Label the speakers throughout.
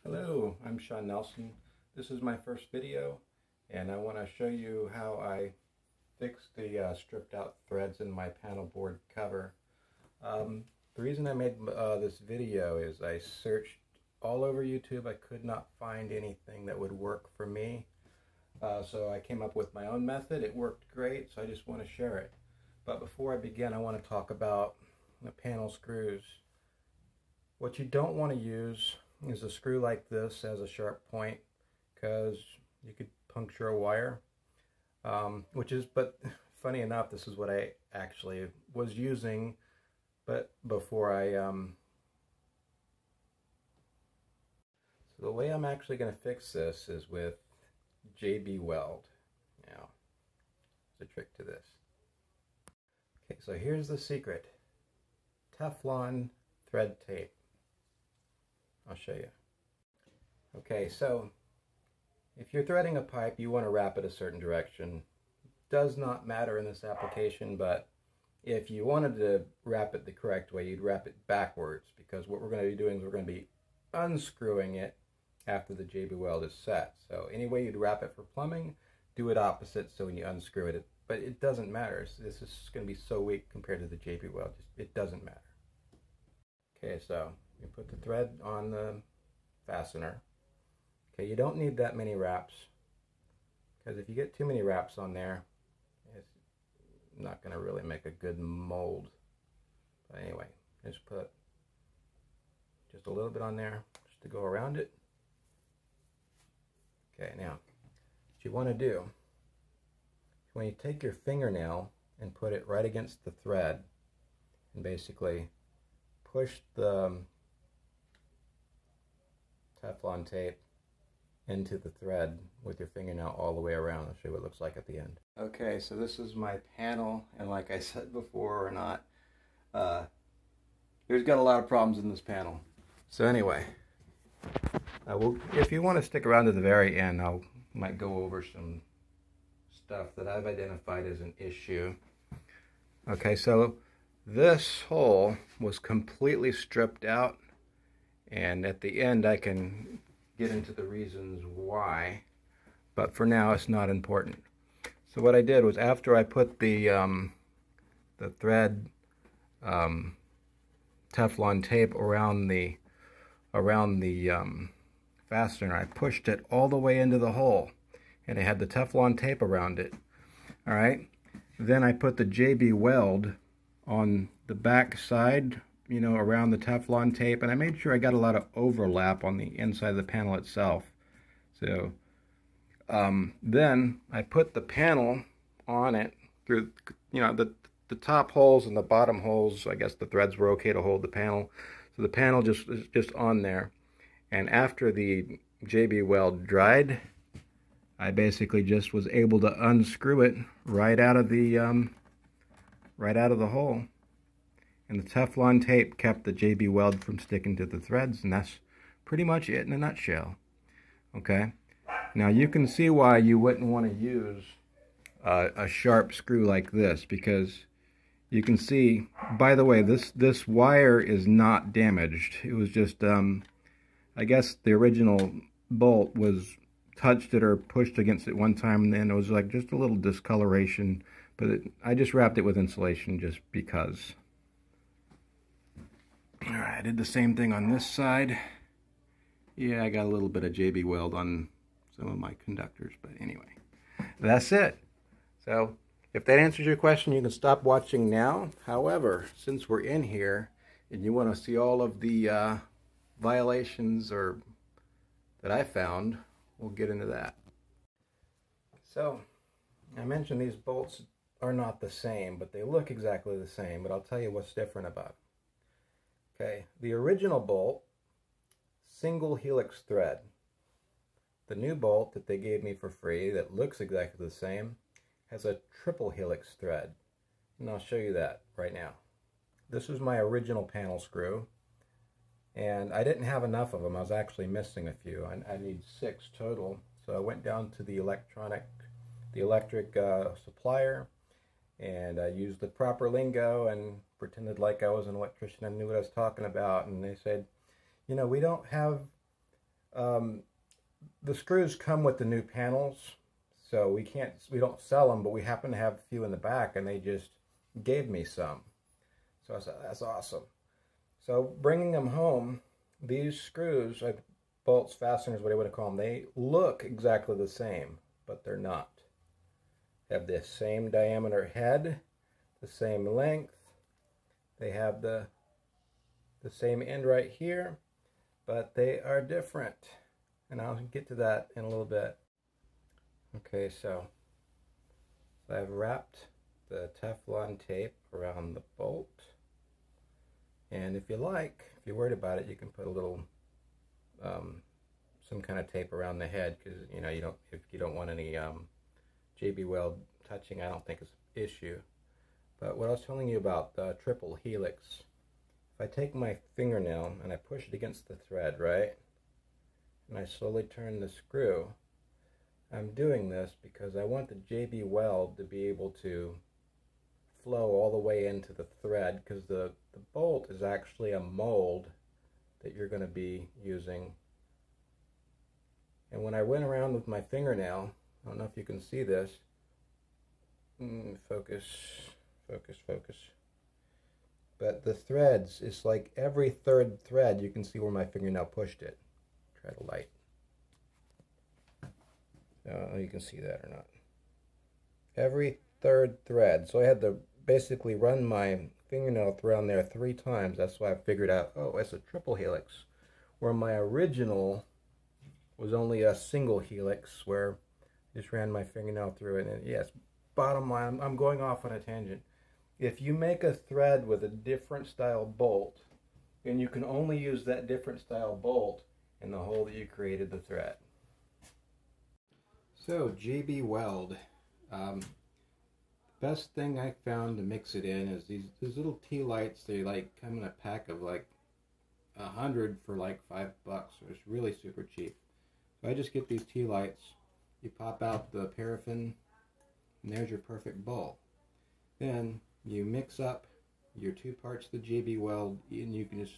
Speaker 1: Hello, I'm Sean Nelson. This is my first video and I want to show you how I fixed the stripped out threads in my panel board cover. The reason I made this video is I searched all over YouTube. I could not find anything that would work for me. So I came up with my own method. It worked great, so I just want to share it. But before I begin, I want to talk about the panel screws. What you don't want to use is a screw like this as a sharp point, because you could puncture a wire, but funny enough, this is what I actually was using, but before so the way I'm actually going to fix this is with JB Weld. Now, there's a trick to this. Okay, so here's the secret. Teflon thread tape. I'll show you. Okay, so if you're threading a pipe, you want to wrap it a certain direction. Does not matter in this application, but if you wanted to wrap it the correct way, you'd wrap it backwards, because what we're going to be doing is we're going to be unscrewing it after the JB Weld is set. So any way you'd wrap it for plumbing, do it opposite, so when you unscrew it, but it doesn't matter. This is going to be so weak compared to the JB Weld, it doesn't matter. Okay, so you put the thread on the fastener. Okay, you don't need that many wraps, because if you get too many wraps on there, it's not going to really make a good mold. But anyway, just put just a little bit on there just to go around it. Okay, now what you want to do, when you take your fingernail and put it right against the thread and basically push the Teflon tape into the thread with your fingernail all the way around. I'll show you what it looks like at the end. Okay, so this is my panel, and like I said before or not, there's got a lot of problems in this panel. So anyway, if you want to stick around to the very end, I might go over some stuff that I've identified as an issue. Okay, so this hole was completely stripped out, and at the end I can get into the reasons why, but for now it's not important. So what I did was, after I put the thread Teflon tape around the fastener, I pushed it all the way into the hole, and it had the Teflon tape around it. All right, then I put the JB Weld on the back side, you know, around the Teflon tape, and I made sure I got a lot of overlap on the inside of the panel itself. So then I put the panel on it through, you know, the top holes and the bottom holes. I guess the threads were okay to hold the panel, so the panel is just on there. And after the JB Weld dried, I basically just was able to unscrew it right out of the hole. And the Teflon tape kept the JB Weld from sticking to the threads, and that's pretty much it in a nutshell. Okay, now you can see why you wouldn't want to use a sharp screw like this, because you can see, by the way, this wire is not damaged. It was just, I guess the original bolt was touched it or pushed against it one time, and then it was like just a little discoloration, but I just wrapped it with insulation just because. Alright, I did the same thing on this side. Yeah, I got a little bit of JB Weld on some of my conductors, but anyway, that's it. So if that answers your question, you can stop watching now. However, since we're in here and you want to see all of the violations that I found, we'll get into that. So I mentioned these bolts are not the same, but they look exactly the same, but I'll tell you what's different about them. Okay, the original bolt, single helix thread. The new bolt that they gave me for free that looks exactly the same has a triple helix thread, and I'll show you that right now. This is my original panel screw, and I didn't have enough of them. I was actually missing a few. I need 6 total, so I went down to the electric supplier, and I used the proper lingo and pretended like I was an electrician and knew what I was talking about. And they said, you know, we don't have The screws come with the new panels, so we don't sell them, but we happen to have a few in the back, and they just gave me some. So I said, that's awesome. So bringing them home, these screws, like bolts, fasteners, whatever you want to call them, they look exactly the same, but they're not. They have the same diameter head, the same length. They have the same end right here, but they are different. And I'll get to that in a little bit. Okay, so I've wrapped the Teflon tape around the bolt. And if you like, if you're worried about it, you can put a little, some kind of tape around the head, because if you don't want any JB Weld touching, I don't think it's an issue. But what I was telling you about the triple helix, if I take my fingernail and I push it against the thread, right, and I slowly turn the screw, I'm doing this because I want the JB Weld to be able to flow all the way into the thread, because the bolt is actually a mold that you're going to be using. And when I went around with my fingernail, I don't know if you can see this, focus, but the threads, it's like every third thread, you can see where my fingernail pushed it. Try to light. I don't know if you can see that or not. Every third thread. So I had to basically run my fingernail around there 3 times. That's why I figured out, oh, it's a triple helix. Where my original was only a single helix, where I just ran my fingernail through it. And yes, bottom line, I'm going off on a tangent. If you make a thread with a different style bolt, then you can only use that different style bolt in the hole that you created the thread. So JB Weld, best thing I found to mix it in is these little tea lights. They like come in a pack of like 100 for like $5, so it's really super cheap. So I just get these tea lights, you pop out the paraffin, and there's your perfect bowl. Then you mix up your 2 parts of the JB Weld, and you can just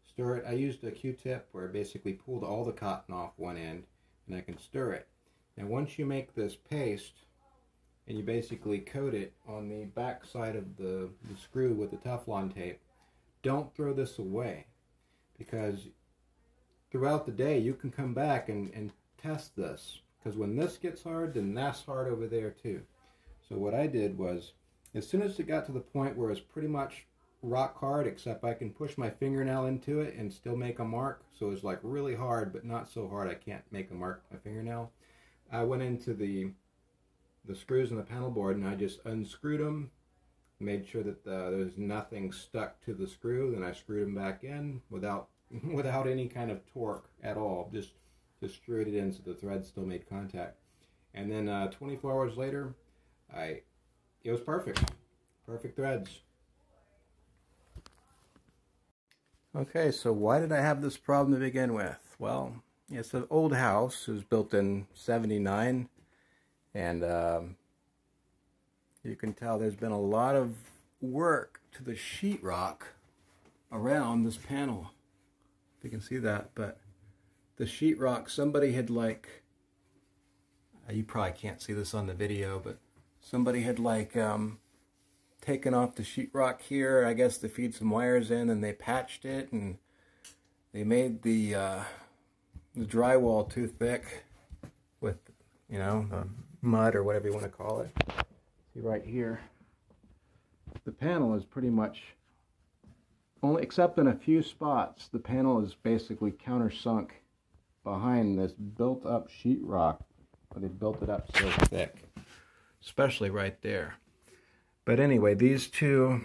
Speaker 1: stir it. I used a Q-tip where I basically pulled all the cotton off one end, and I can stir it. Now once you make this paste, and you basically coat it on the back side of the screw with the Teflon tape, don't throw this away, because throughout the day you can come back and test this, because when this gets hard, then that's hard over there too. So what I did was, as soon as it got to the point where it's pretty much rock hard, except I can push my fingernail into it and still make a mark, so it's like really hard but not so hard I can't make a mark with my fingernail, I went into the screws in the panel board and I just unscrewed them, made sure that there's nothing stuck to the screw. Then I screwed them back in without any kind of torque at all. Just screwed it in so the thread still made contact. And then 24 hours later, it was perfect. Perfect threads. Okay, so why did I have this problem to begin with? Well, it's an old house. It was built in '79. And you can tell there's been a lot of work to the sheetrock around this panel. If you can see that, but the sheetrock, somebody had like, you probably can't see this on the video, but somebody had like taken off the sheetrock here, I guess, to feed some wires in, and they patched it, and they made the drywall too thick with, the mud or whatever you want to call it. See right here, the panel is pretty much, only except in a few spots, the panel is basically countersunk behind this built-up sheetrock, but they built it up so thick, especially right there. But anyway, these two,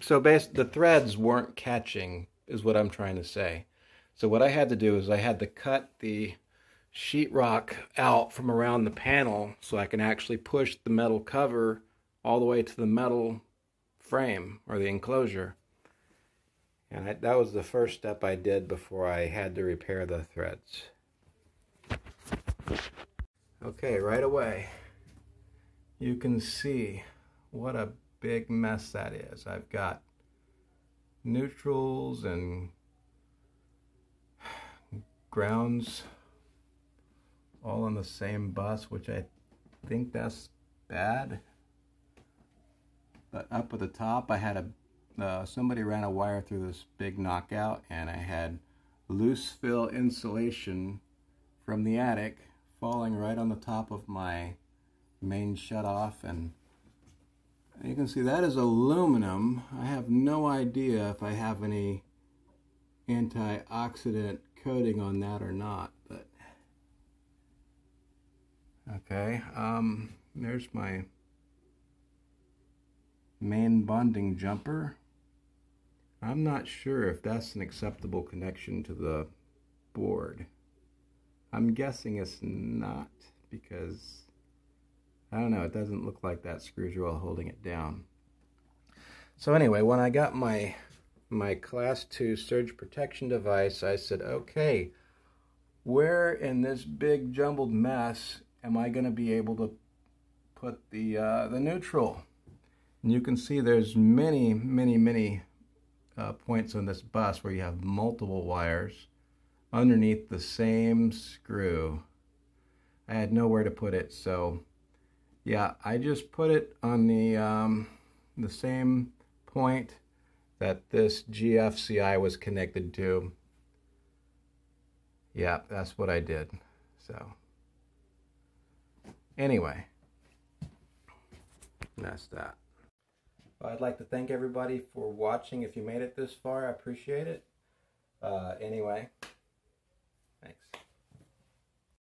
Speaker 1: so basically the threads weren't catching, is what I'm trying to say. So what I had to do is I had to cut the sheetrock out from around the panel so I can actually push the metal cover all the way to the metal frame or the enclosure. And that was the first step I did before I had to repair the threads. Okay, right away you can see what a big mess that is. I've got neutrals and grounds all on the same bus, which I think that's bad. But up at the top, I had somebody ran a wire through this big knockout, and I had loose fill insulation from the attic falling right on the top of my main shutoff, and you can see that is aluminum. I have no idea if I have any antioxidant coating on that or not, but okay. There's my main bonding jumper. I'm not sure if that's an acceptable connection to the board. I'm guessing it's not, because I don't know, it doesn't look like that screws well holding it down. So anyway, when I got my Class 2 surge protection device, I said, okay, where in this big jumbled mess am I going to be able to put the neutral? And you can see there's many points on this bus where you have multiple wires underneath the same screw. I had nowhere to put it, so yeah, I just put it on the same point that this GFCI was connected to. Yeah, that's what I did. So anyway, that's that. Well, I'd like to thank everybody for watching. If you made it this far, I appreciate it. Anyway,